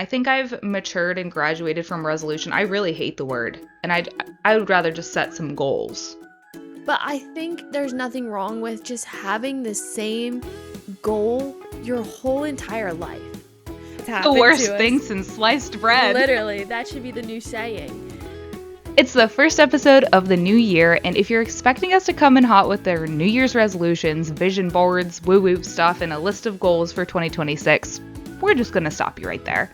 I think I've matured and graduated from resolution. I really hate the word, and I would rather just set some goals. But I think there's nothing wrong with just having the same goal your whole entire life. It's The happened worst to thing us. since sliced bread. Literally, that should be the new saying. It's the first episode of the new year, and if you're expecting us to come in hot with their New Year's resolutions, vision boards, woo-woo stuff, and a list of goals for 2026, we're just gonna stop you right there.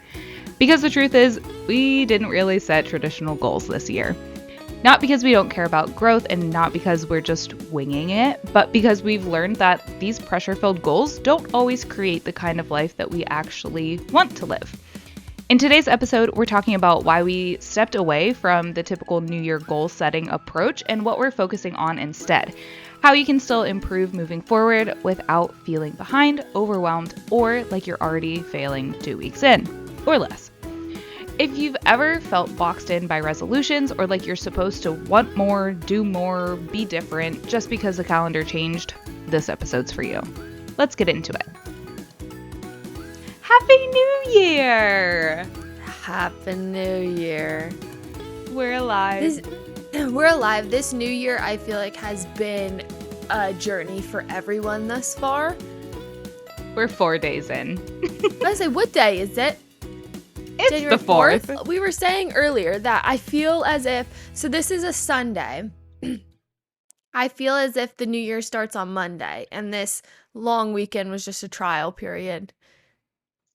Because the truth is, we didn't really set traditional goals this year. Not because we don't care about growth and not because we're just winging it, but because we've learned that these pressure-filled goals don't always create the kind of life that we actually want to live. In today's episode, we're talking about why we stepped away from the typical New Year goal setting approach and what we're focusing on instead. How you can still improve moving forward without feeling behind, overwhelmed, or like you're already failing 2 weeks in, or less. If you've ever felt boxed in by resolutions or like you're supposed to want more, do more, be different just because the calendar changed, this episode's for you. Let's get into it. Happy New Year! Happy New Year. We're alive. We're alive. This new year, I feel like, has been a journey for everyone thus far. We're 4 days in. I say, what day is it? It's January the 4th. We were saying earlier that I feel as if, so this is a Sunday. I feel as if the new year starts on Monday and this long weekend was just a trial period.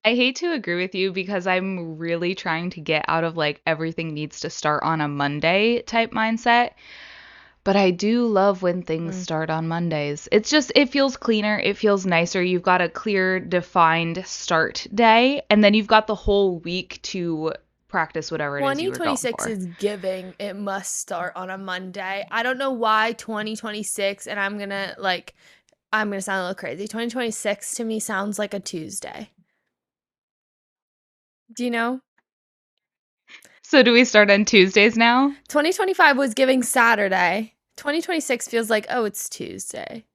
I hate to agree with you because I'm really trying to get out of like everything needs to start on a Monday type mindset. But I do love when things start on Mondays. It's just, it feels cleaner. It feels nicer. You've got a clear, defined start day, and then you've got the whole week to practice whatever it is you were going 2026 for. is giving. It must start on a Monday. I don't know why 2026, and I'm going to sound a little crazy. 2026 to me sounds like a Tuesday. Do you know? So do we start on Tuesdays now? 2025 was giving Saturday. 2026 feels like, oh, it's Tuesday.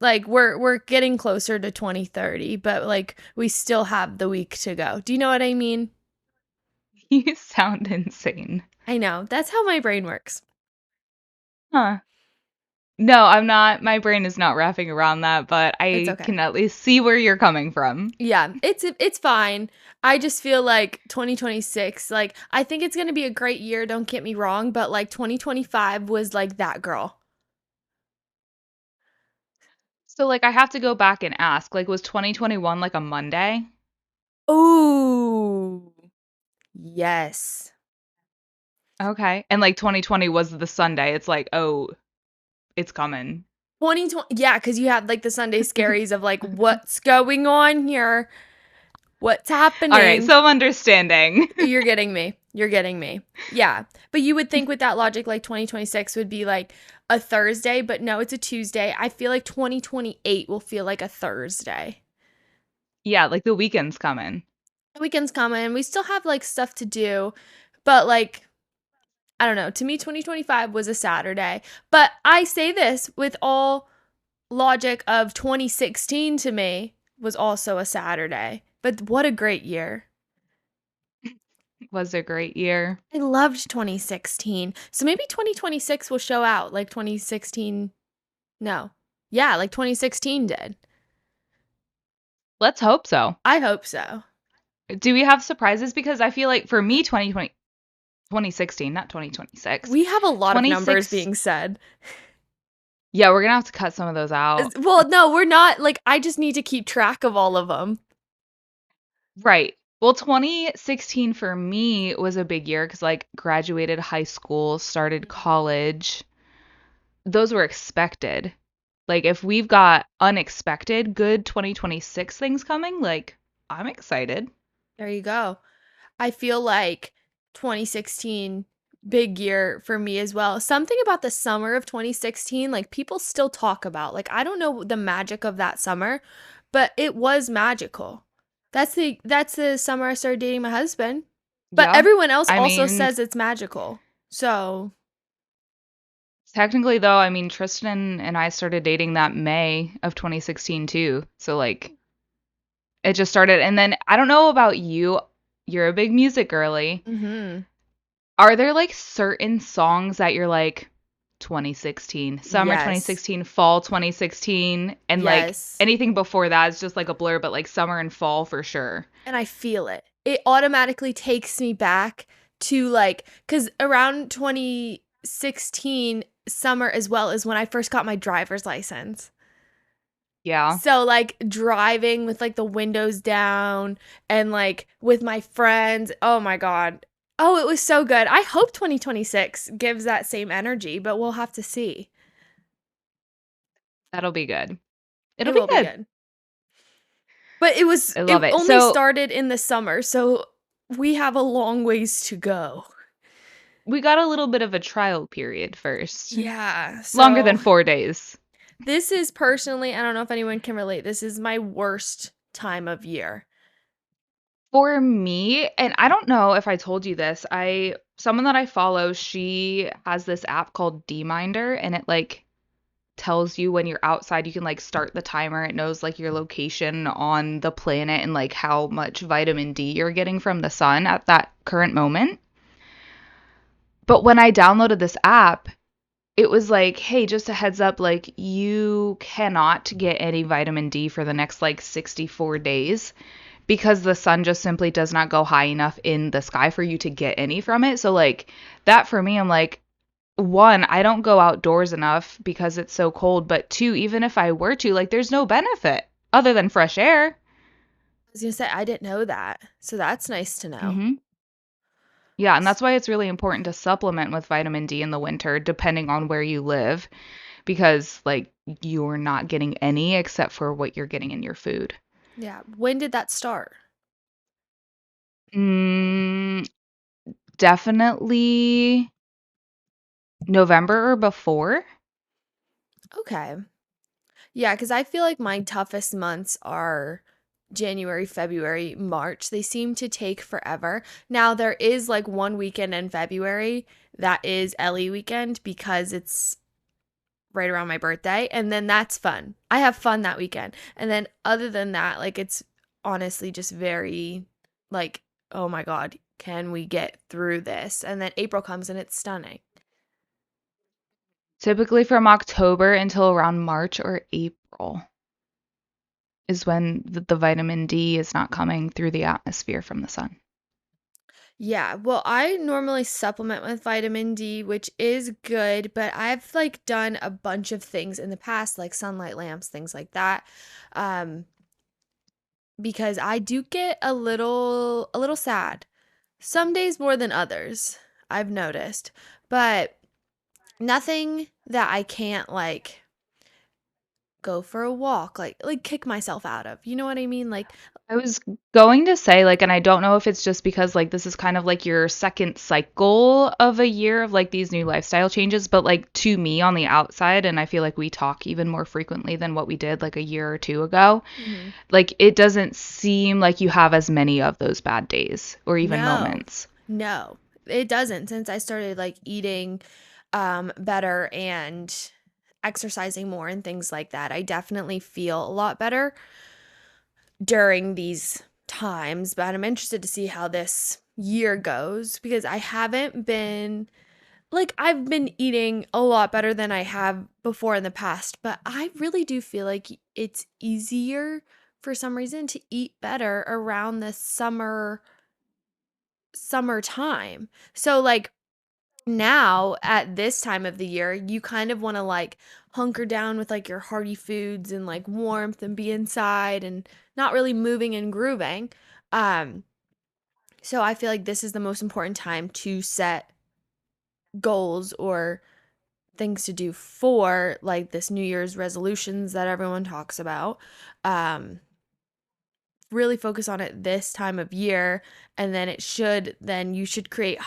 Like we're getting closer to 2030, but like we still have the week to go. Do you know what I mean? You sound insane. I know. That's how my brain works. Huh. No, I'm not. My brain is not wrapping around that, but It's I okay. can at least see where you're coming from. Yeah, it's fine. I just feel like 2026, like I think it's going to be a great year, don't get me wrong, but like 2025 was like that girl. So, like, I have to go back and ask, like, was 2021 like a Monday? Ooh. Yes. Okay. And like 2020 was the Sunday. It's like, oh, it's coming. 2020, yeah, because you have like the Sunday scaries of like what's going on here, what's happening. All right, so I'm understanding. You're getting me. You're getting me. Yeah. But you would think with that logic, like 2026 would be like a Thursday, but no, it's a Tuesday. I feel like 2028 will feel like a Thursday. Yeah, like the weekend's coming. The weekend's coming. We still have like stuff to do, but like, I don't know. To me, 2025 was a Saturday. But I say this with all logic of 2016 to me was also a Saturday. But what a great year. Was a great year. I loved 2016. So maybe 2026 will show out like 2016. No. Yeah, like 2016 did. Let's hope so. I hope so. Do we have surprises? Because I feel like for me, 2016, not 2026. We have a lot of 26 numbers being said. Yeah, we're going to have to cut some of those out. Well, no, we're not. Like, I just need to keep track of all of them. Right. Well, 2016 for me was a big year because, like, graduated high school, started college. Those were expected. Like, if we've got unexpected good 2026 things coming, like, I'm excited. There you go. I feel like 2016, big year for me as well. Something about the summer of 2016, like, people still talk about. Like, I don't know the magic of that summer, but it was magical. That's the summer I started dating my husband. But Yeah. everyone else I also mean, says it's magical. So, technically, though, I mean, Tristan and I started dating that May of 2016 too. So, like, it just started. And then I don't know about you. you're a big music girly. Mhm. Are there like certain songs that you're like 2016, summer Yes. 2016, fall 2016, and like Yes. anything before that is just like a blur, but like summer and fall for sure. And I feel it. It automatically takes me back to like, because around 2016 summer as well is when I first got my driver's license. Yeah, So like driving with like the windows down and like with my friends. Oh my God. Oh, it was so good. I hope 2026 gives that same energy, but we'll have to see. that'll be good. It'll It be will be good. good. But I it love it. only So started in the summer, so we have a long ways to go. we got a little bit of a trial period first, Yeah. longer than So 4 days. this is personally, I don't know if anyone can relate. This is my worst time of year. For me, and I don't know if I told you this, someone that I follow, she has this app called DMinder, and it like tells you when you're outside. You can like start the timer. It knows like your location on the planet and like how much vitamin D you're getting from the sun at that current moment. But when I downloaded this app, it was like, hey, just a heads up, like you cannot get any vitamin D for the next like 64 days because the sun just simply does not go high enough in the sky for you to get any from it. So like that for me, I'm like, one, I don't go outdoors enough because it's so cold, but two, even if I were to, like there's no benefit other than fresh air. I was gonna say I didn't know that. So that's nice to know. Mhm. Yeah, and that's why it's really important to supplement with vitamin D in the winter depending on where you live because like you're not getting any except for what you're getting in your food. Yeah. When did that start? Mm, definitely November or before. Okay. Yeah, because I feel like my toughest months are January, February, March. They seem to take forever. Now, there is like one weekend in February that is Ellie weekend because it's right around my birthday. And then that's fun. I have fun that weekend. And then other than that, like it's honestly just very like, oh my God, can we get through this? And then April comes and it's stunning. Typically from October until around March or April is when the vitamin D is not coming through the atmosphere from the sun. Yeah, well, I normally supplement with vitamin D, which is good, but I've like done a bunch of things in the past, like sunlight lamps, things like that. Um, because I do get a little sad. Some days more than others, I've noticed. But nothing that I can't like go for a walk, like kick myself out of. You know what I mean? Like, I was going to say, like, and I don't know if it's just because, like, this is kind of like your second cycle of a year of like these new lifestyle changes, but like to me on the outside, and I feel like we talk even more frequently than what we did like a year or two ago, mhm. like, it doesn't seem like you have as many of those bad days or even No. moments. No. It doesn't since I started like eating better and exercising more and things like that. I definitely feel a lot better during these times, but I'm interested to see how this year goes because I haven't been like I've been eating a lot better than I have before in the past, but I really do feel like it's easier for some reason to eat better around the summertime. So like now at this time of the year, you kind of want to like hunker down with like your hearty foods and like warmth and be inside and not really moving and grooving. Um so I feel like this is the most important time to set goals or things to do for like this New Year's resolutions that everyone talks about. Um really focus on it this time of year and then you should create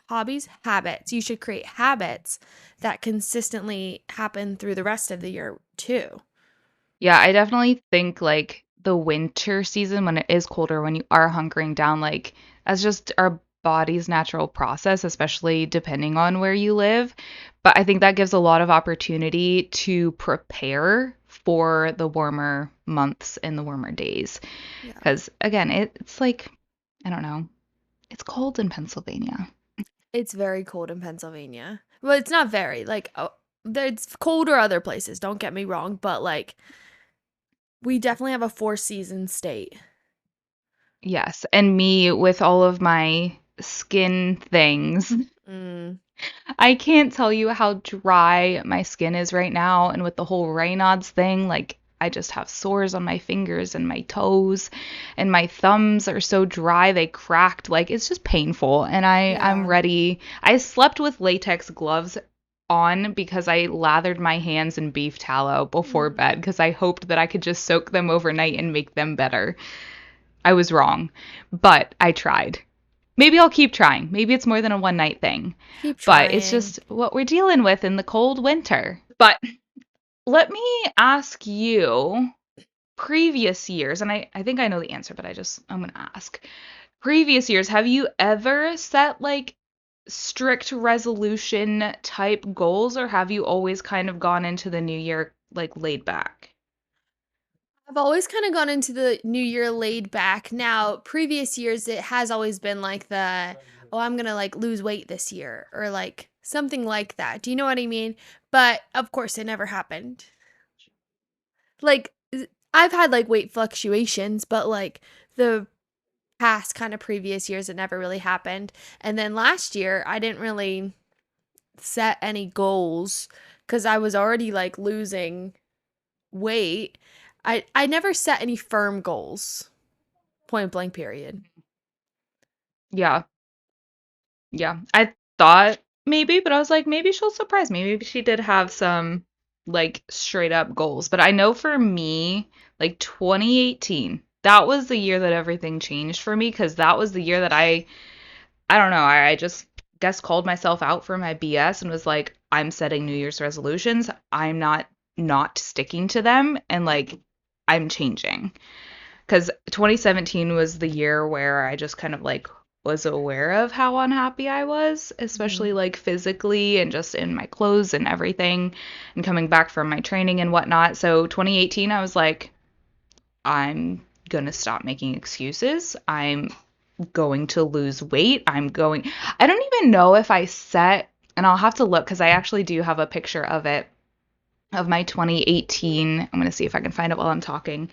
hobbies, habits. You should create habits that consistently happen through the rest of the year too. Yeah, I definitely think like the winter season when it is colder, when you are hunkering down, like that's just our body's natural process, especially depending on where you live. But I think that gives a lot of opportunity to prepare for the warmer months and the warmer days. Yeah. Because again, it's like I don't know. It's cold in Pennsylvania. It's very cold in Pennsylvania. Well, it's not very like it's colder other places, don't get me wrong, but like we definitely have a four season state. Yes, and me with all of my skin things. Mm. I can't tell you how dry my skin is right now, and with the whole Raynaud's thing, like I just have sores on my fingers and my toes, and my thumbs are so dry they cracked. Like it's just painful, and I'm Yeah. ready. I slept with latex gloves on because I lathered my hands in beef tallow before bed Mhm. because I hoped that I could just soak them overnight and make them better. I was wrong, but I tried. Maybe I'll keep trying. Maybe it's more than a one night thing, Keep but it's trying. just what we're dealing with in the cold winter. But let me ask you previous years, and I think I know the answer, but I'm going to ask. Previous years, have you ever set like strict resolution type goals, or have you always kind of gone into the new year like laid back? I've always kind of gone into the new year laid back. Now, previous years, it has always been like oh, I'm going to like lose weight this year or like something like that. Do you know what I mean? But of course, it never happened. Like, I've had like weight fluctuations, but like the past kind of previous years, it never really happened. And then last year, I didn't really set any goals because I was already like losing weight. I never set any firm goals. Point blank period. Yeah. Yeah, I thought maybe, but I was like, maybe she'll surprise me. Maybe she did have some like straight up goals. But I know for me, like 2018, that was the year that everything changed for me because that was the year that I don't know, I just guess called myself out for my BS and was like, I'm setting New Year's resolutions. I'm not sticking to them and like I'm changing because 2017 was the year where I just kind of like was aware of how unhappy I was, especially Mhm. like physically and just in my clothes and everything, and coming back from my training and whatnot. So 2018, I was like, I'm gonna stop making excuses. I'm going to lose weight. I don't even know if I set, and I'll have to look because I actually do have a picture of it, of my 2018. I'm gonna see if I can find it while I'm talking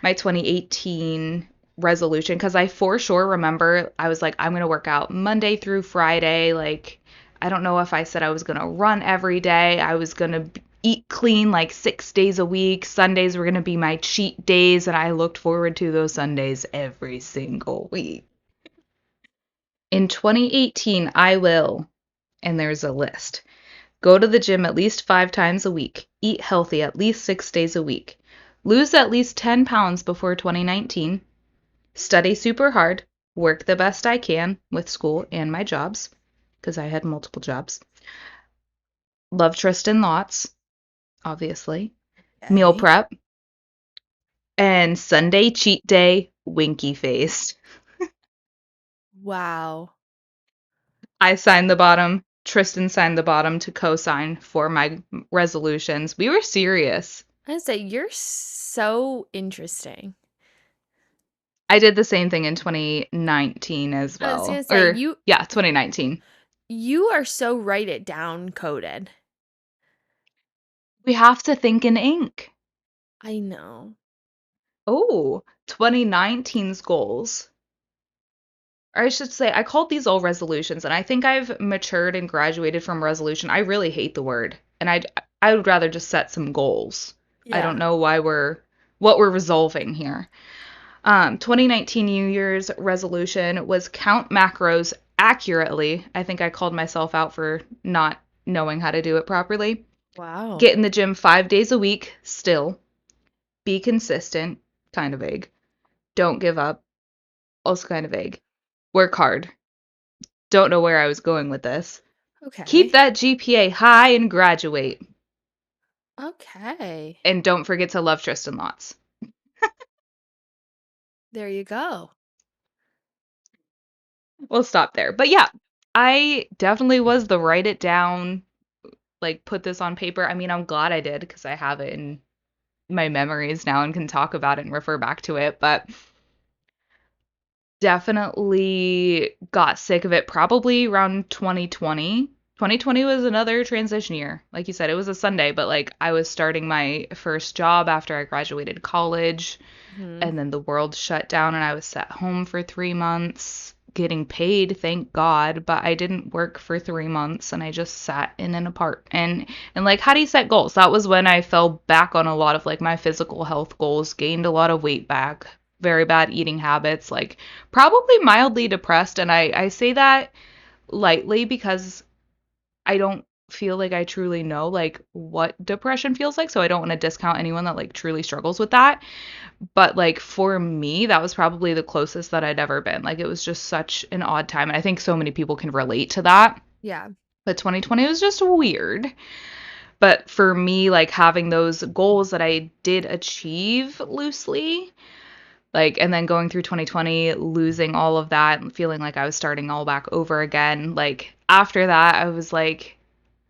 my 2018 resolution because I for sure remember I was like, I'm going to work out Monday through Friday. Like, I don't know if I said I was going to run every day. I was going to eat clean like 6 days a week. Sundays were going to be my cheat days, and I looked forward to those Sundays every single week. In 2018, I will, and there's a list. Go to the gym at least 5 times a week. Eat healthy at least 6 days a week. Lose at least 10 pounds before 2019. Study super hard. Work the best I can with school and my jobs, because I had multiple jobs. Love Tristan lots, obviously. Meal Okay. prep. And Sunday cheat day, winky face. Wow. I signed the bottom. Tristan signed the bottom to co sign for my resolutions. We were serious. I say you're so interesting. I did the same thing in 2019 as I was well. gonna say Or, yeah, 2019. you are so write it down coded. We have to think in ink. I know. Oh, 2019's goals. Or I should say, I called these all resolutions, and I think I've matured and graduated from resolution. I really hate the word, and I would rather just set some goals. I don't Yeah. know what we're resolving here. 2019 New Year's resolution was count macros accurately. I think I called myself out for not knowing how to do it properly. Wow. Get in the gym 5 days a week, still. Be consistent, kind of vague. Don't give up, also kind of vague. Work hard. Don't know where I was going with this. Keep Okay. that GPA high and graduate. Okay. And don't forget to love Tristan lots. There you go. We'll stop there. But yeah, I definitely was the write it down, like put this on paper. I mean, I'm glad I did because I have it in my memories now and can talk about it and refer back to it. But definitely got sick of it probably around 2020. 2020 was another transition year. Like you said, it was a Sunday, but like I was starting my first job after I graduated college, Mhm. and then the world shut down and I was at home for 3 months getting paid, thank God, but I didn't work for 3 months and I just sat in an apartment. And like, how do you set goals? That was when I fell back on a lot of like my physical health goals, gained a lot of weight back, very bad eating habits, like probably mildly depressed. And I say that lightly because I don't feel like I truly know like what depression feels like. So I don't want to discount anyone that like truly struggles with that. But like for me, that was probably the closest that I'd ever been. Like it was just such an odd time. And I think so many people can relate to that. Yeah. But 2020 was just weird. But for me, like having those goals that I did achieve loosely, like, and then going through 2020, losing all of that and feeling like I was starting all back over again. Like after that, I was like,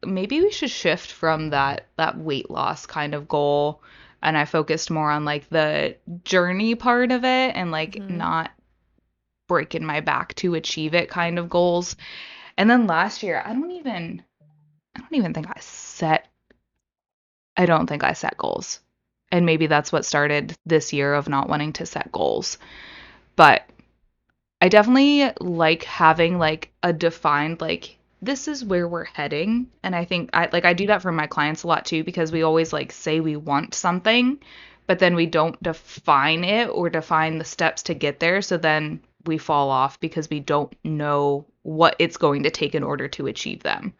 maybe we should shift from that weight loss kind of goal, and I focused more on like the journey part of it and like Mhm. not breaking my back to achieve it kind of goals. And then last year, I don't even think I don't think I set goals. And maybe that's what started this year of not wanting to set goals. But I definitely like having like a defined like this is where we're heading. And I think I do that for my clients a lot too because we always like say we want something, but then we don't define it or define the steps to get there. So then we fall off because we don't know what it's going to take in order to achieve them.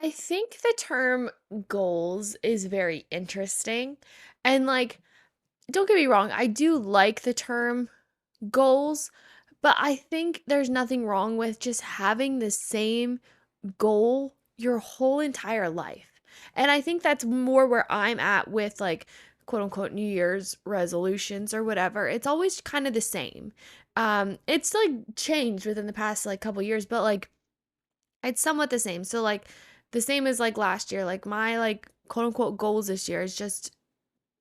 I think the term goals is very interesting. And like, don't get me wrong, I do like the term goals, but I think there's nothing wrong with just having the same goal your whole entire life. And I think that's more where I'm at with like quote unquote New Year's resolutions or whatever. It's always kind of the same. It's like changed within the past like couple years, but like it's somewhat the same. So like the same as like last year. Like my like quote unquote goals this year is just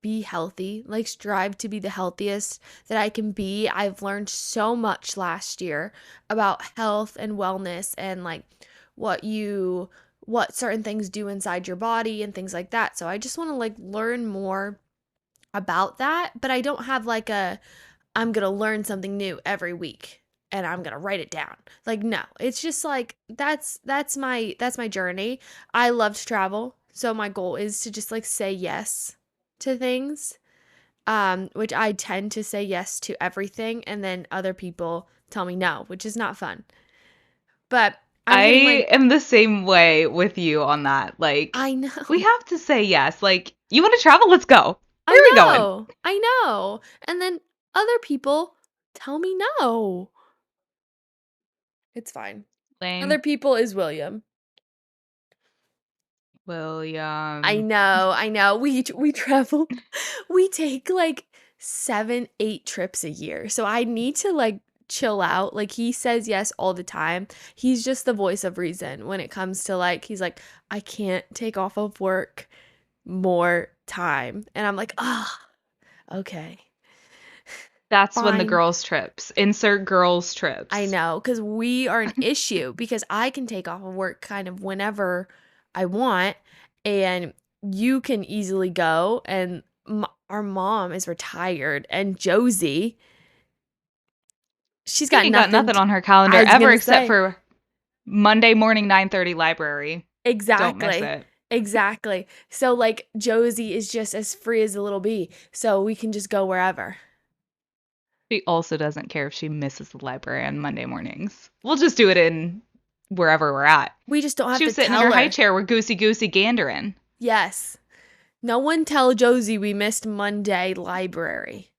be healthy, like strive to be the healthiest that I can be. I've learned so much last year about health and wellness and like what you what certain things do inside your body and things like that. So I just want to like learn more about that, but I don't have like a I'm going to learn something new every week and I'm going to write it down. Like no, it's just like that's my journey. I love to travel, so my goal is to just like say yes to things. Which I tend to say yes to everything and then other people tell me no, which is not fun. But I'm hitting I like am the same way with you on that. Like, I we know. have to say yes. Like, you want to travel? Let's go. Where I are we going? know. I know. And then other people tell me no. It's fine. Other Lame. people is William. I William. know, I know. We travel. We take like 7, 8 trips a year. So I need to like chill out. Like he says yes all the time. He's just the voice of reason when it comes to like he's like I can't take off of work more time. And I'm like, "Ah, okay. That's when the Fine." girls' trips. Insert girls' I trips. know cuz we are an issue because I can take off of work kind of whenever I want and you can easily go and our mom is retired and Josie, she's She got ain't got nothing nothing t on her I calendar was ever gonna except say. for Monday morning 9:30 library. Don't miss Exactly. it. Exactly. So, like, Josie is just as free as a little bee, so we can just go wherever. She also doesn't care if she misses the library on Monday mornings. We'll just do it in wherever we're at. We just don't have She to was sitting in her tell high her. chair with Goosey gandering. Yes. No one tell Josie we missed Monday library.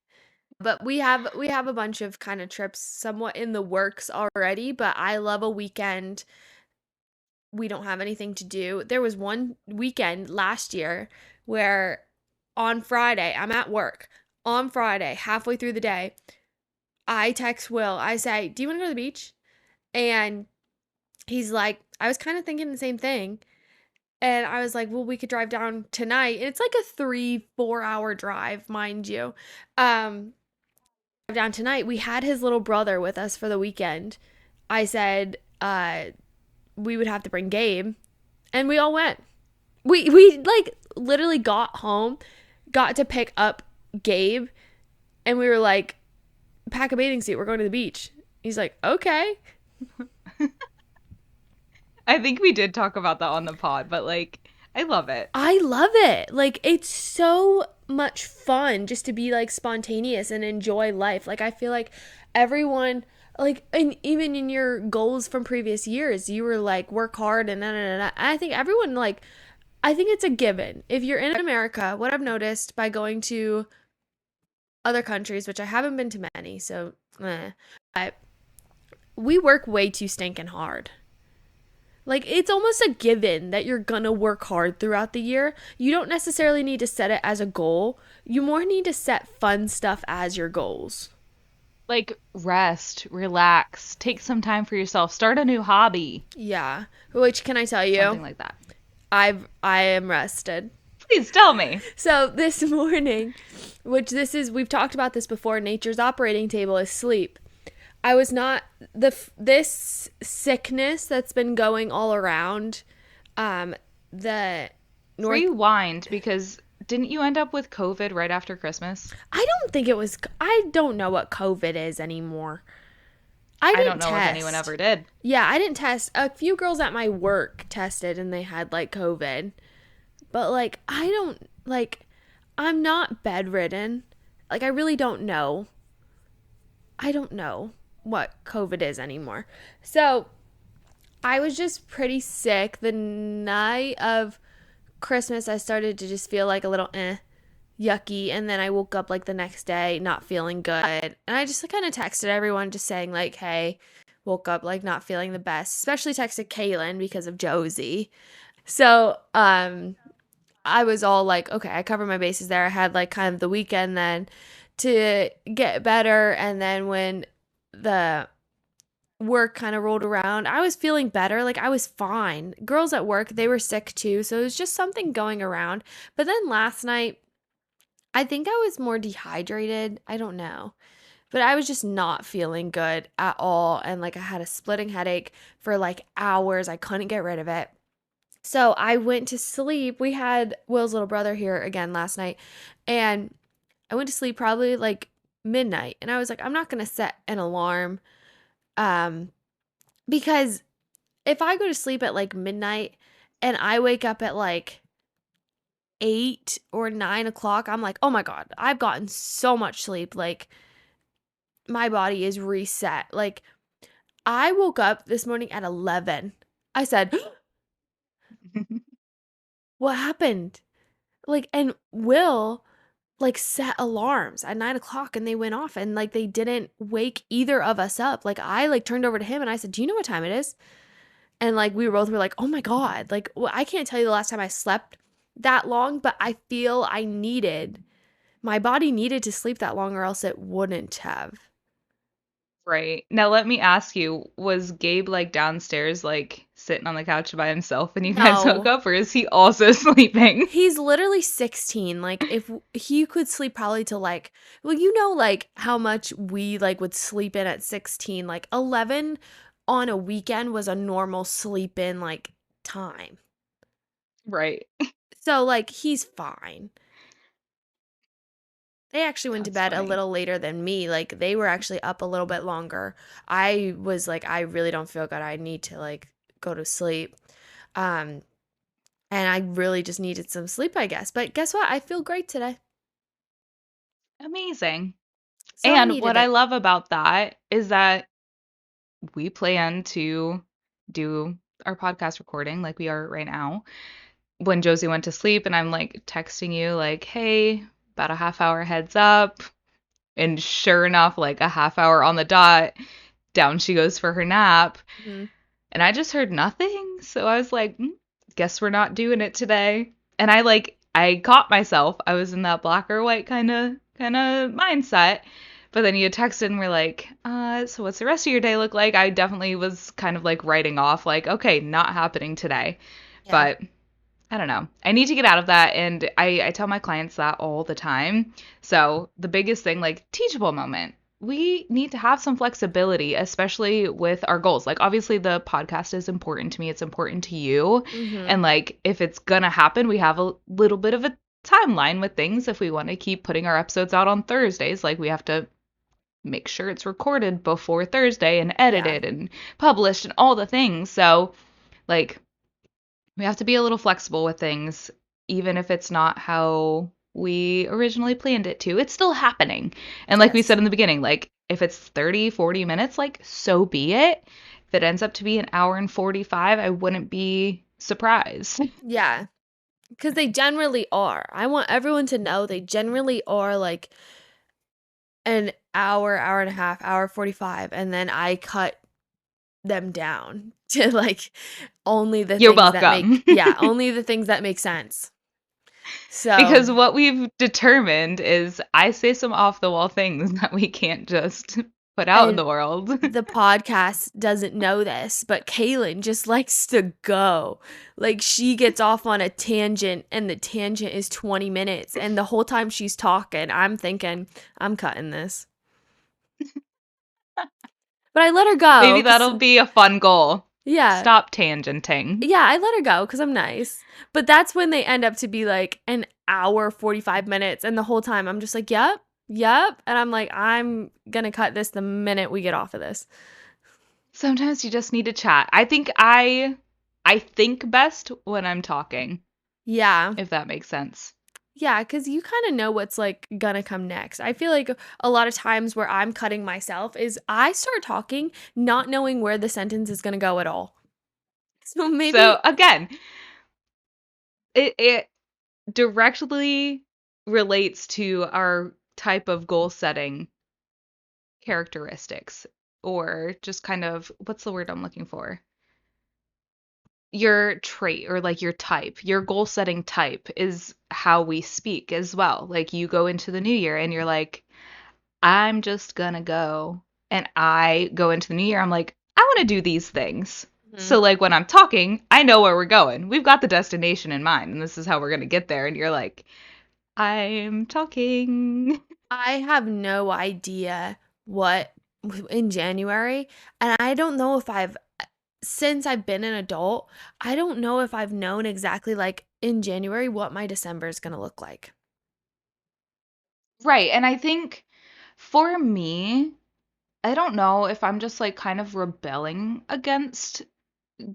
But we have a bunch of kind of trips somewhat in the works already, but I love a weekend. We don't have anything to do. There was one weekend last year where on Friday, I'm at work. On Friday, halfway through the day, I text Will. I say, "Do you want to go to the beach?" And he's like, "I was kind of thinking the same thing." And I was like, "Well, we could drive down tonight." And it's like a 3, 4 hour drive, mind you. Um, down tonight, we had his little brother with us for the weekend. I said we would have to bring Gabe, and we all went. We like literally got home, got to pick up Gabe, and we were like, pack a bathing suit, we're going to the beach. He's like, okay. I think we did talk about that on the pod, but like, I love it. I love it. Like, it's so much fun just to be like spontaneous and enjoy life. Like, I feel like everyone, like, and even in your goals from previous years, you were like, work hard and da, da, da, da. I think everyone, like, I think it's a given. If you're in America, what I've noticed by going to other countries, which I haven't been to many, so but we work way too stinking hard. Like, it's almost a given that you're gonna work hard throughout the year. You don't necessarily need to set it as a goal. You more need to set fun stuff as your goals. Like, rest, relax, take some time for yourself, start a new hobby, Yeah. Which, can I tell something you? like that. I am rested. Please tell me. So this morning, which this is, we've talked about this before, nature's operating table is sleep. I was not this sickness that's been going all around the north. Rewind, because didn't you end up with COVID right after Christmas? I don't think it was. I don't know what COVID is anymore. I I didn't don't know if anyone test. ever did. Yeah, I didn't test. A few girls at my work tested and they had like COVID, but like I don't like. I'm not bedridden. Like, I really don't know. I don't know what COVID is anymore. So I was just pretty sick. The night of Christmas, I started to just feel like a little yucky. And then I woke up like the next day not feeling good. And I just kind of texted everyone just saying, like, hey, woke up like not feeling the best. Especially texted Kaylin because of Josie. So I was all like, okay, I covered my bases there. I had like kind of the weekend then to get better. And then when the work kind of rolled around, I was feeling better. Like, I was fine. Girls at work, they were sick too. So it was just something going around. But then last night, I think I was more dehydrated. I don't know. But I was just not feeling good at all. And like, I had a splitting headache for like hours. I couldn't get rid of it. So I went to sleep. We had Will's little brother here again last night. And I went to sleep probably like midnight. And I was like, I'm not going to set an alarm. Because if I go to sleep at like midnight and I wake up at like 8 or 9 o'clock, I'm like, oh my God, I've gotten so much sleep. Like, my body is reset. Like, I woke up this morning at 11. I said, what happened? Like, and Will like set alarms at 9 o'clock and they went off and like they didn't wake either of us up. Like, I like turned over to him and I said, do you know what time it is? And like we both were like, oh my God. Like, well, I can't tell you the last time I slept that long, but I feel my body needed to sleep that long or else it wouldn't have. Right. Now let me ask you, was Gabe like downstairs, like sitting on the couch by himself when you guys woke No. up, or is he also sleeping? He's literally 16. Like, if he could sleep probably till like, well, you know, like how much we like would sleep in at 16. Like, 11 on a weekend was a normal sleep in like time. Right. So like, he's fine. They actually went to That's bed a funny. little later than me. Like, they were actually up a little bit longer. I was like, I really don't feel good. I need to like go to sleep. Um, and I really just needed some sleep, I guess. But guess what? I feel great today. Amazing. So I And needed what I it. love about that is that we plan to do our podcast recording like we are right now. When Josie went to sleep, and I'm like texting you, like, hey, about a half hour heads up. And sure enough, like a half hour on the dot, down she goes for her nap. Mhm. And I just heard nothing. So I was like, guess we're not doing it today. And I caught myself. I was in that black or white kind of mindset. But then you texted and were like, so what's the rest of your day look like? I definitely was kind of like writing off, like, okay, not happening today. Yeah. But I don't know. I need to get out of that. And I tell my clients that all the time. So the biggest thing, like, teachable moment. we need to have some flexibility, especially with our goals. Like, obviously, the podcast is important to me, it's important to you. Mm-hmm. And, like, if it's gonna happen, we have a little bit of a timeline with things. If we want to keep putting our episodes out on Thursdays, like, we have to make sure it's recorded before Thursday and Yeah. edited and published and all the things. So, like, we have to be a little flexible with things, even if it's not how we originally planned it to. It's still happening. And like we said Yes. in the beginning, like if it's 30, 40 minutes, like so be it. If it ends up to be an hour and 45, I wouldn't be surprised. Yeah. Because they generally are. I want everyone to know they generally are like an hour, hour and a half, hour 45, and then I cut them down to like only the You're things that make welcome. yeah, only the things that make sense. So, Because what we've determined is I say some off the wall things that we can't just put out in and the world. the podcast doesn't know this, but Kaylin just likes to go. Like she gets off on a tangent and the tangent is 20 minutes and the whole time she's talking, I'm thinking, I'm cutting this. But I let her go Maybe 'cause that'll be a fun goal. yeah. Stop tangenting. Yeah, I let her go because I'm nice. But that's when they end up to be like an hour, 45 minutes. And the whole time I'm just like, yep, yep. And I'm like, I'm going to cut this the minute we get off of this. Sometimes you just need to chat. I think best when I'm talking, Yeah. if that makes sense. Yeah, because you kind of know what's like gonna come next. I feel like a lot of times where I'm cutting myself is I start talking not knowing where the sentence is gonna go at all. So maybe, So again, it directly relates to our type of goal setting characteristics, or just kind of, what's the word I'm looking for? Your trait, or like your type, your goal setting type is how we speak as well. Like you go into the new year and you're like, I'm just gonna go. And I go into the new year, I'm like, I want to do these things. Mhm. So, like, when I'm talking, I know where we're going. We've got the destination in mind, and this is how we're gonna get there. And you're like, I'm talking. I have no idea what in January, and I don't know if since I've been an adult, I don't know if I've known exactly like in January what my December is gonna look like. Right. And I think for me, I don't know if I'm just like kind of rebelling against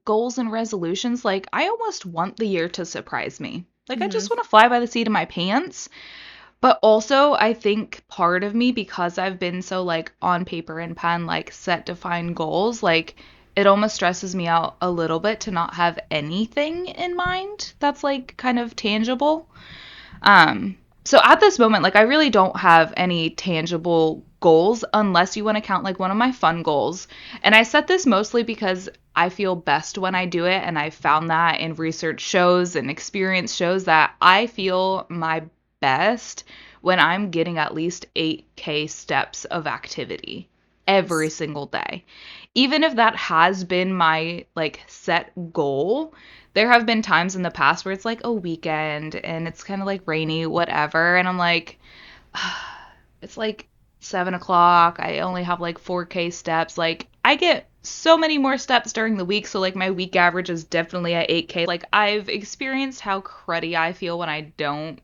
goals and resolutions. Like, I almost want the year to surprise me. Like, I Hmm. just want to fly by the seat of my pants. But also, I think part of me, because I've been so like on paper and pen, like set defined goals, like it almost stresses me out a little bit to not have anything in mind that's like kind of tangible. So at this moment, like I really don't have any tangible goals unless you want to count like one of my fun goals. And I set this mostly because I feel best when I do it, and I found that in research shows and experience shows that I feel my best when I'm getting at least 8K steps of activity every single day. Even if that has been my like set goal, there have been times in the past where it's like a weekend and it's kind of like rainy, whatever. And I'm like, it's like 7 o'clock. I only have like 4K steps. Like, I get so many more steps during the week. So, like, my week average is definitely at 8K. Like, I've experienced how cruddy I feel when I don't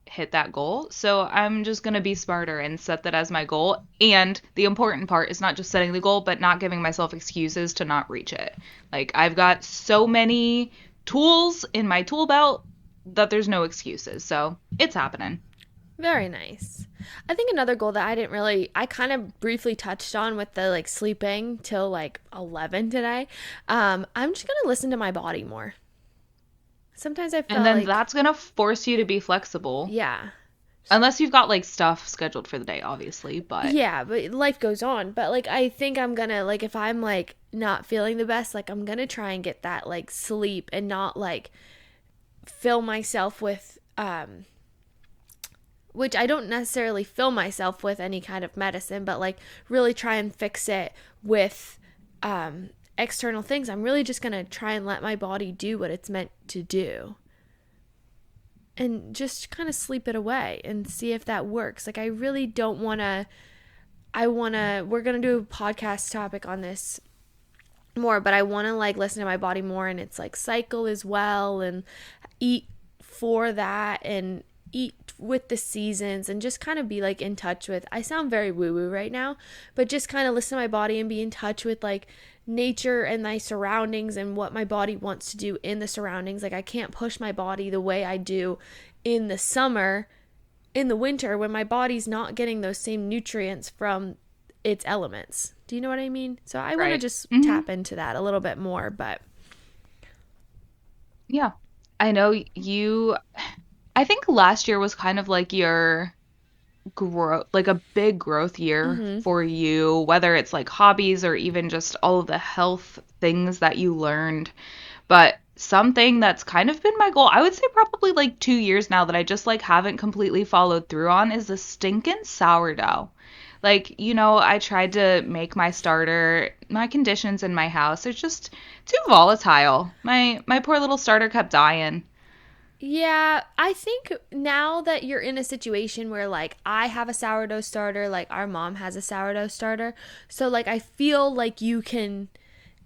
hit that goal. So I'm just going to be smarter and set that as my goal. And the important part is not just setting the goal, but not giving myself excuses to not reach it. Like, I've got so many tools in my tool belt that there's no excuses. So it's happening. Very nice. I think another goal that I kind of briefly touched on with the like sleeping till like 11 today. I'm just gonna listen to my body more. Sometimes I And felt then like, that's going to force you to be flexible. yeah, Unless you've got like stuff scheduled for the day, obviously. But yeah, but life goes on. But like, I think I'm gonna, like, if I'm like not feeling the best, like, I'm gonna try and get that like sleep and not like fill myself with, which I don't necessarily fill myself with any kind of medicine, but like really try and fix it with external things. I'm really just going to try and let my body do what it's meant to do and just kind of sleep it away and see if that works. Like, I really don't want to we're going to do a podcast topic on this more, but I want to like listen to my body more, and it's like cycle as well, and eat for that, and eat with the seasons, and just kind of be like in touch with, I sound very woo woo right now, but just kind of listen to my body and be in touch with like nature and my surroundings and what my body wants to do in the surroundings. Like I can't push my body the way I do in the summer, in the winter, when my body's not getting those same nutrients from its elements. Do you know what I mean? So I want to Right. just Hmm. tap into that a little bit more, but Yeah. I know I think last year was kind of like your growth, like a big growth year mhm. for you, whether it's like hobbies or even just all of the health things that you learned. But something that's kind of been my goal, I would say probably like 2 years now that I just like haven't completely followed through on is the stinking sourdough. Like, I tried to make my starter, my conditions in my house, it's just too volatile. My poor little starter kept dying. Yeah, I think now that you're in a situation where like I have a sourdough starter, like our mom has a sourdough starter, so like I feel like you can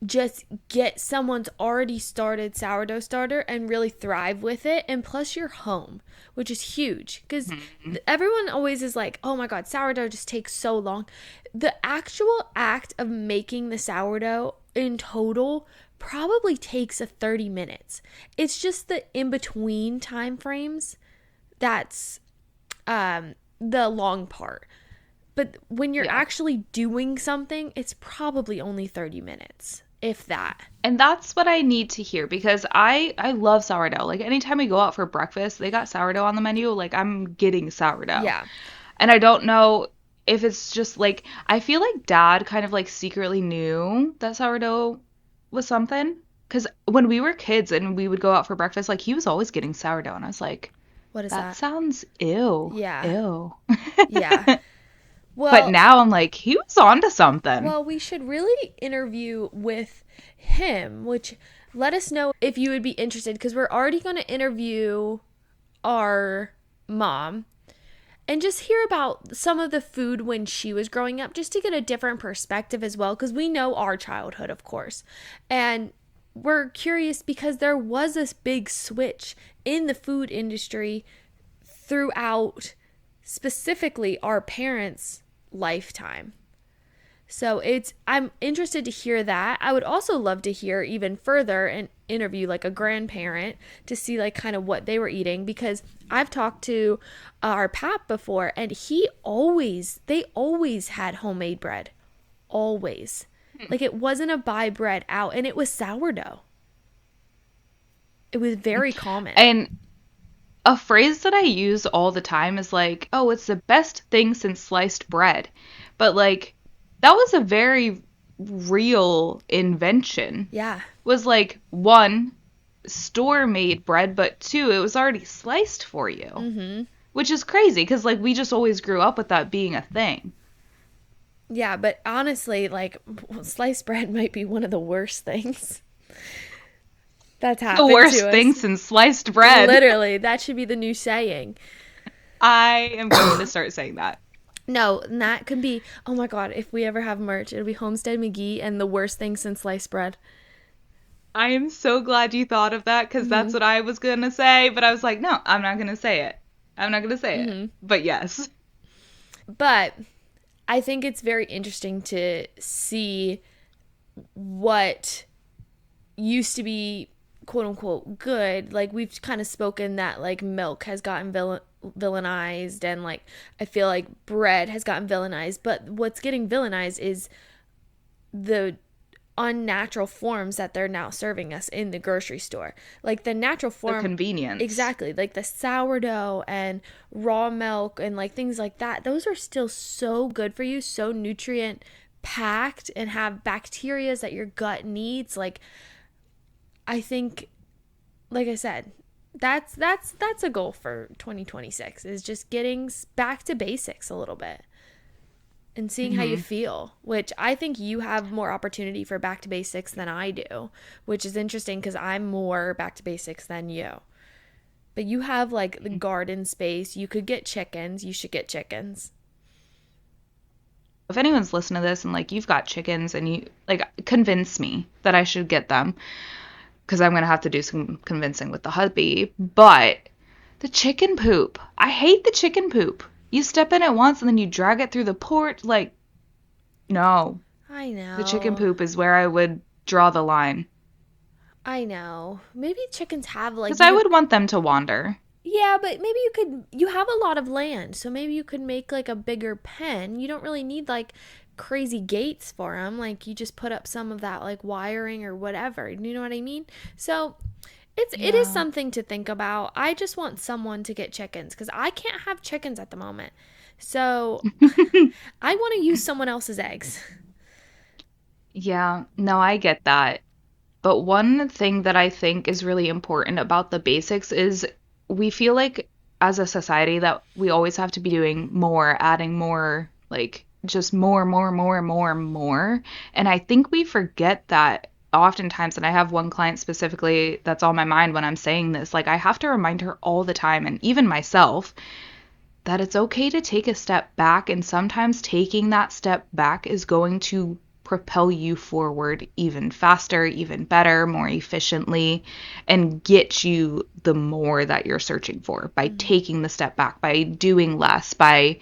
just get someone's already started sourdough starter and really thrive with it. And plus, you're home, which is huge because Mhm. everyone always is like, oh my God, sourdough just takes so long. The actual act of making the sourdough in total probably takes a 30 minutes. It's just the in between time frames that's the long part. But when you're Yeah. actually doing something, it's probably only 30 minutes, if that. And that's what I need to hear because I love sourdough. Like anytime we go out for breakfast, they got sourdough on the menu, like I'm getting sourdough. Yeah. And I don't know if it's just like I feel like dad kind of like secretly knew that sourdough was something because when we were kids and we would go out for breakfast, like he was always getting sourdough and I was like, What is that that? sounds ew. Yeah. Ew. Yeah. But Well, now I'm like, he was onto something. we should really interview with him, which let us know if you would be interested because we're already going to interview our mom and just hear about some of the food when she was growing up, just to get a different perspective as well, because we know our childhood, of course. And we're curious because there was this big switch in the food industry throughout specifically our parents' lifetime. So I'm interested to hear that. I would also love to hear even further and interview like a grandparent to see like kind of what they were eating, because I've talked to our pap before and they always had homemade bread. Always. Like it wasn't a buy bread out, and it was sourdough. It was very common. And a phrase that I use all the time is like, oh, it's the best thing since sliced bread. But like, that was a very real invention. Yeah. Was like, one, store made bread, but two, it was already sliced for you. Mhm. Which is crazy because like we just always grew up with that being a thing. Yeah, but honestly, like sliced bread might be one of the worst things that's The happened worst to thing us. since sliced bread. Literally, that should be the new saying. I am going to start saying that. No, and that could be, oh my God, if we ever have merch, it'll be Homestead McGee and the worst thing since sliced bread. I am so glad you thought of that because Hmm. that's what I was going to say, but I was like, no, I'm not going to say it. I'm not going to say it. Hmm. But yes. But I think it's very interesting to see what used to be quote unquote good. Like we've kind of spoken that like milk has gotten villainized, and like I feel like bread has gotten villainized, but what's getting villainized is the unnatural forms that they're now serving us in the grocery store. Like the natural The form, convenience. exactly, like the sourdough and raw milk and like things like that. Those are still so good for you, so nutrient packed, and have bacterias that your gut needs. Like I think, like I said, that's a goal for 2026, is just getting back to basics a little bit and seeing how you Hmm. feel, which I think you have more opportunity for back to basics than I do, which is interesting because I'm more back to basics than you. But you have like the garden space. You could get chickens. You should get chickens. if anyone's listening to this and like you've got chickens and you like convince me that I should get them because I'm gonna have to do some convincing with the hubby. But the chicken poop, I hate the chicken poop. You step in it once and then you drag it through the porch. Like, no, I the chicken know. poop is where I would draw the line I know. Maybe chickens have like because you I could. would want them to wander. Yeah, but maybe you have a lot of land, so maybe you could make like a bigger pen. You don't really need like crazy gates for them. Like you just put up some of that like wiring or whatever. You know what I mean? So, it is Yeah. something to think about. I just want someone to get chickens cuz I can't have chickens at the moment. So, I want to use someone else's eggs. Yeah, no, I get that. But one thing that I think is really important about the basics is we feel like as a society that we always have to be doing more, adding more, like just more, more, more, more, more. And I think we forget that oftentimes, and I have one client specifically that's on my mind when I'm saying this, like I have to remind her all the time, and even myself, that it's okay to take a step back, and sometimes taking that step back is going to propel you forward even faster, even better, more efficiently, and get you the more that you're searching for by Mm. taking the step back, by doing less, by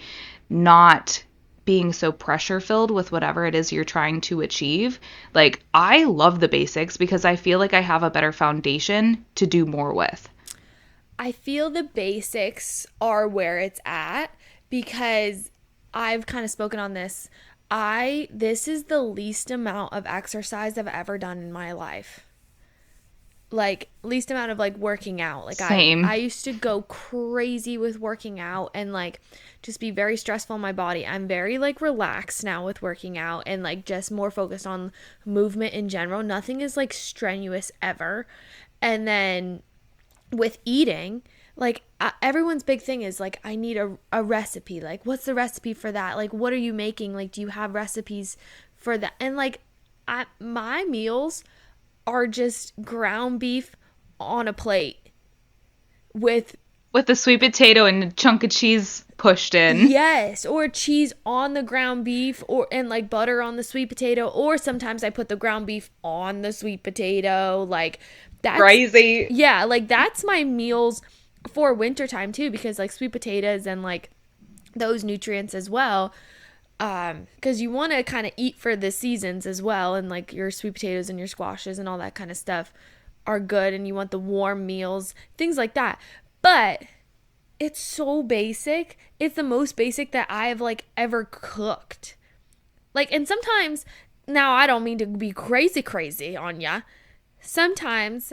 not being so pressure filled with whatever it is you're trying to achieve. Like, I love the basics because I feel like I have a better foundation to do more with. I feel the basics are where it's at because I've kind of spoken on this. This is the least amount of exercise I've ever done in my life. Like least amount of like working out. Like I Same. used to go crazy with working out and like just be very stressful on my body. I'm very like relaxed now with working out and like just more focused on movement in general. Nothing is like strenuous ever. And then with eating, like everyone's big thing is like I need a recipe. Like what's the recipe for that? Like what are you making? Like do you have recipes for that? And like my meals are just ground beef on a plate with, With the sweet potato and a chunk of cheese pushed in. yes, or cheese on the ground beef or and like butter on the sweet potato, or sometimes I put the ground beef on the sweet potato. Like that's, Crazy. yeah, like that's my meals for wintertime too, because like sweet potatoes and like those nutrients as well. Because you want to kind of eat for the seasons as well, and like your sweet potatoes and your squashes and all that kind of stuff are good, and you want the warm meals, things like that. But it's so basic. It's the most basic that I've like ever cooked. Like, and sometimes, now I don't mean to be crazy, crazy on ya. Sometimes,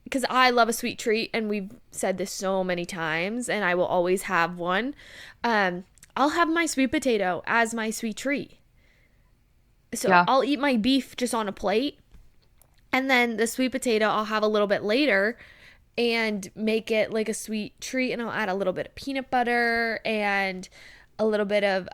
because I love a sweet treat, and we've said this so many times, and I will always have one. Um, I'll have my sweet potato as my sweet treat. So Yeah. I'll eat my beef just on a plate, and then the sweet potato I'll have a little bit later and make it like a sweet treat. And I'll add a little bit of peanut butter and a little bit of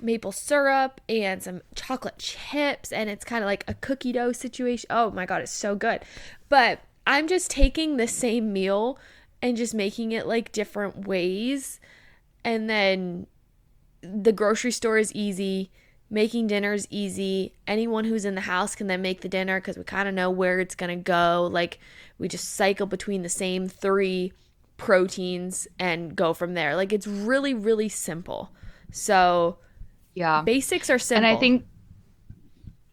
maple syrup and some chocolate chips. And it's kind of like a cookie dough situation. Oh my God, it's so good. But I'm just taking the same meal and just making it like different ways. And then the grocery store is easy. Making dinner is easy. Anyone who's in the house can then make the dinner because we kind of know where it's going to go. Like, we just cycle between the same three proteins and go from there. Like, it's really, really simple. So, Yeah. basics are And I simple. think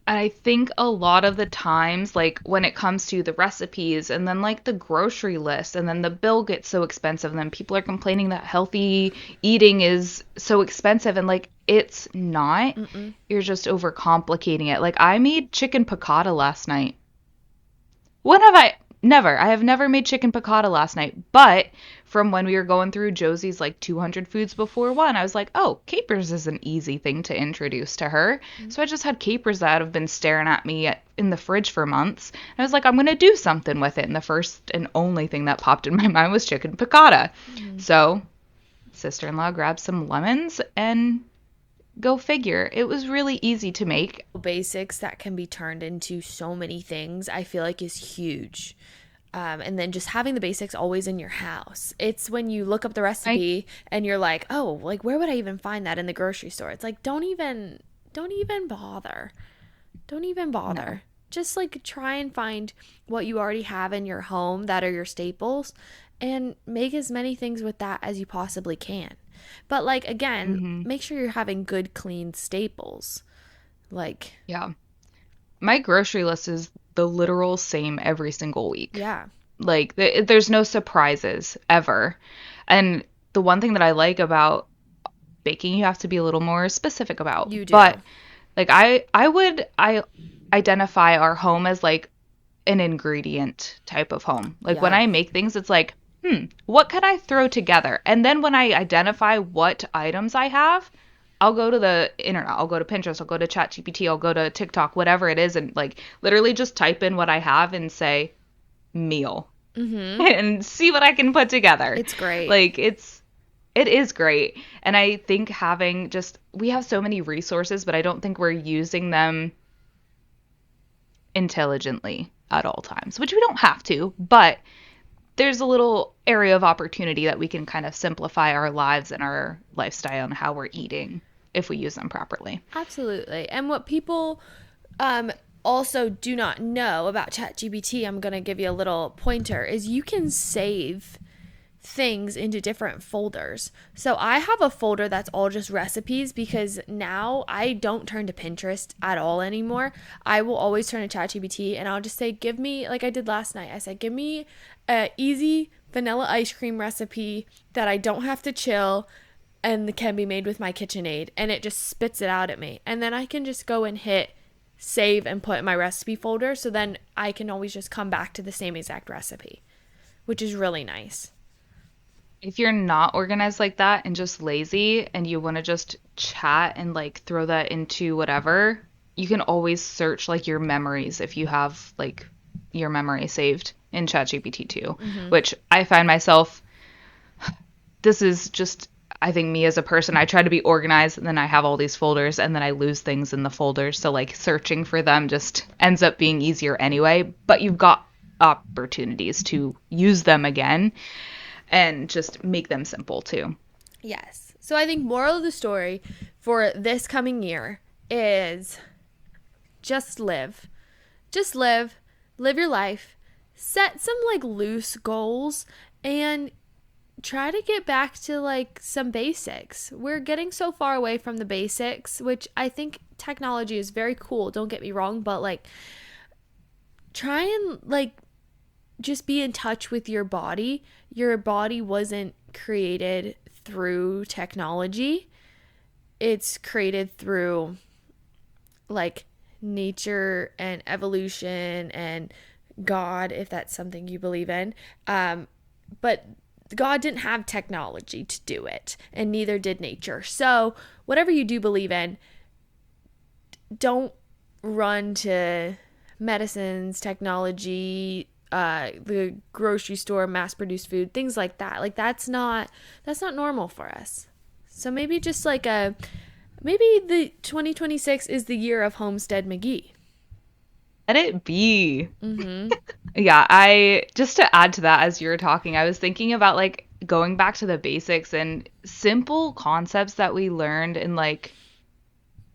I think a lot of the times, like when it comes to the recipes and then like the grocery list, and then the bill gets so expensive, and then people are complaining that healthy eating is so expensive, and like it's not. Mm-mm. You're just overcomplicating it. Like I made chicken piccata last night. When have I? Never. I have never made chicken piccata last night. But from when we were going through Josie's like 200 foods before one, I was like, oh, capers is an easy thing to introduce to her. So I just had capers that have been staring at me in the fridge for months. And I was like, I'm going to do something with it. And the first and only thing that popped in my mind was chicken piccata. Mm-hmm. So sister-in-law grabbed some lemons and go figure. It was really easy to make. Basics that can be turned into so many things, I feel like is huge. And then just having the basics always in your house. It's when you look up the I recipe and you're like, oh, like where would I even find that in the grocery store? It's like, don't even. don't even bother. Don't even No. bother. Just like try and find what you already have in your home that are your staples and make as many things with that as you possibly can. But like again, Hmm. make sure you're having good clean staples. Like, Yeah. My grocery list is the literal same every single week. yeah, Like, there's no surprises ever. And the one thing that I like about baking, you have to be a little more specific about. you But do. like, I identify our home as like an ingredient type of home. Like when Yes. I make things, it's like, what can I throw together? And then when I identify what items I have, I'll go to the internet, I'll go to Pinterest, I'll go to ChatGPT, I'll go to TikTok, whatever it is, and like literally just type in what I have and say meal Mhm. and see what I can put together. It's great. Like it is great. And I think having just we have so many resources, but I don't think we're using them intelligently at all times, which we don't have to, but there's a little area of opportunity that we can kind of simplify our lives and our lifestyle and how we're eating if we use them properly. Absolutely. And what people um also do not know about ChatGPT, I'm going to give you a little pointer, is you can save things into different folders. So I have a folder that's all just recipes because now I don't turn to Pinterest at all anymore. I will always turn to ChatGPT and I'll just say, give me, like I did last night, I said, give me a easy vanilla ice cream recipe that I don't have to chill and can be made with my KitchenAid. And it just spits it out at me. And then I can just go and hit save and put in my recipe folder. So then I can always just come back to the same exact recipe, which is really nice. If you're not organized like that and just lazy and you want to just chat and like throw that into whatever, you can always search like your memories if you have like your memory saved in ChatGPT too, Mm-hmm. which I find myself this is just I think me as a person, I try to be organized and then I have all these folders and then I lose things in the folders. So like searching for them just ends up being easier anyway, but you've got opportunities to use them again and just make them simple too. Yes. So I think moral of the story for this coming year is just live. Just live. Live your life. Set some like loose goals and try to get back to like some basics. We're getting so far away from the basics, which I think technology is very cool, don't get me wrong, but like try and like just be in touch with your body. Your body wasn't created through technology. It's created through like nature and evolution and God, if that's something you believe in. But God didn't have technology to do it, and neither did nature. So, whatever you do believe in, don't run to medicines, technology, the grocery store, mass-produced food, things like that. Like that's not normal for us. So maybe just like a maybe the 2026 is the year of Homestead McGee. Let it be. Mm-hmm. Yeah, I just to add to that as you were talking, I was thinking about like going back to the basics and simple concepts that we learned in like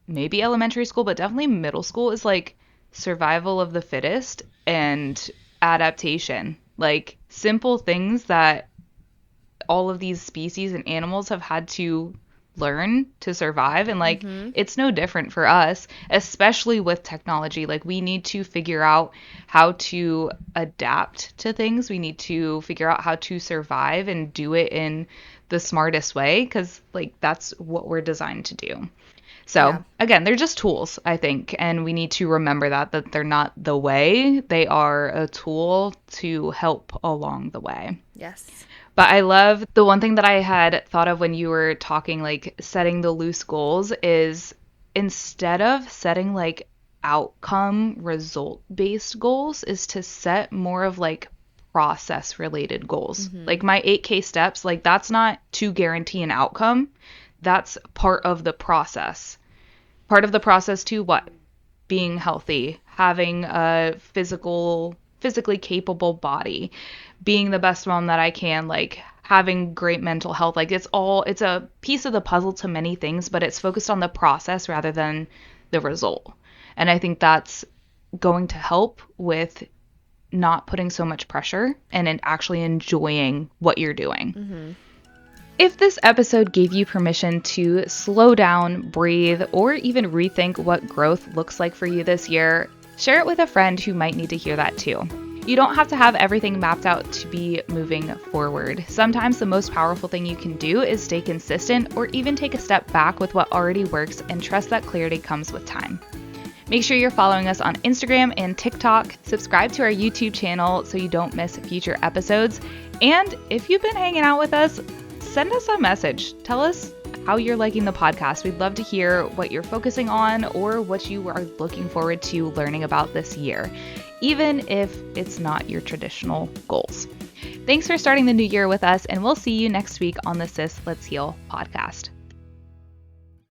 maybe elementary school, but definitely middle school is like survival of the fittest and adaptation. Like simple things that all of these species and animals have had to learn to survive and like Mm-hmm. it's no different for us, especially with technology. Like we need to figure out how to adapt to things, we need to figure out how to survive and do it in the smartest way because like that's what we're designed to do. So Yeah. again, they're just tools, I think, and we need to remember that they're not the way. They are a tool to help along the way. Yes. But I love the one thing that I had thought of when you were talking, like setting the loose goals, is instead of setting like outcome result based goals, is to set more of like process related goals. Mm-hmm. Like my 8K steps, like that's not to guarantee an outcome. That's part of the process. Part of the process to what? Being healthy, having a physically capable body, being the best mom that I can, like having great mental health. Like it's a piece of the puzzle to many things, but it's focused on the process rather than the result. And I think that's going to help with not putting so much pressure and actually enjoying what you're doing. If this episode gave you permission to slow down, breathe, or even rethink what growth looks like for you this year, share it with a friend who might need to hear that too. You don't have to have everything mapped out to be moving forward. Sometimes the most powerful thing you can do is stay consistent or even take a step back with what already works and trust that clarity comes with time. Make sure you're following us on Instagram and TikTok. Subscribe to our YouTube channel so you don't miss future episodes. And if you've been hanging out with us, send us a message. Tell us how you're liking the podcast. We'd love to hear what you're focusing on or what you are looking forward to learning about this year, even if it's not your traditional goals. Thanks for starting the new year with us, and we'll see you next week on the Sis Let's Heal podcast.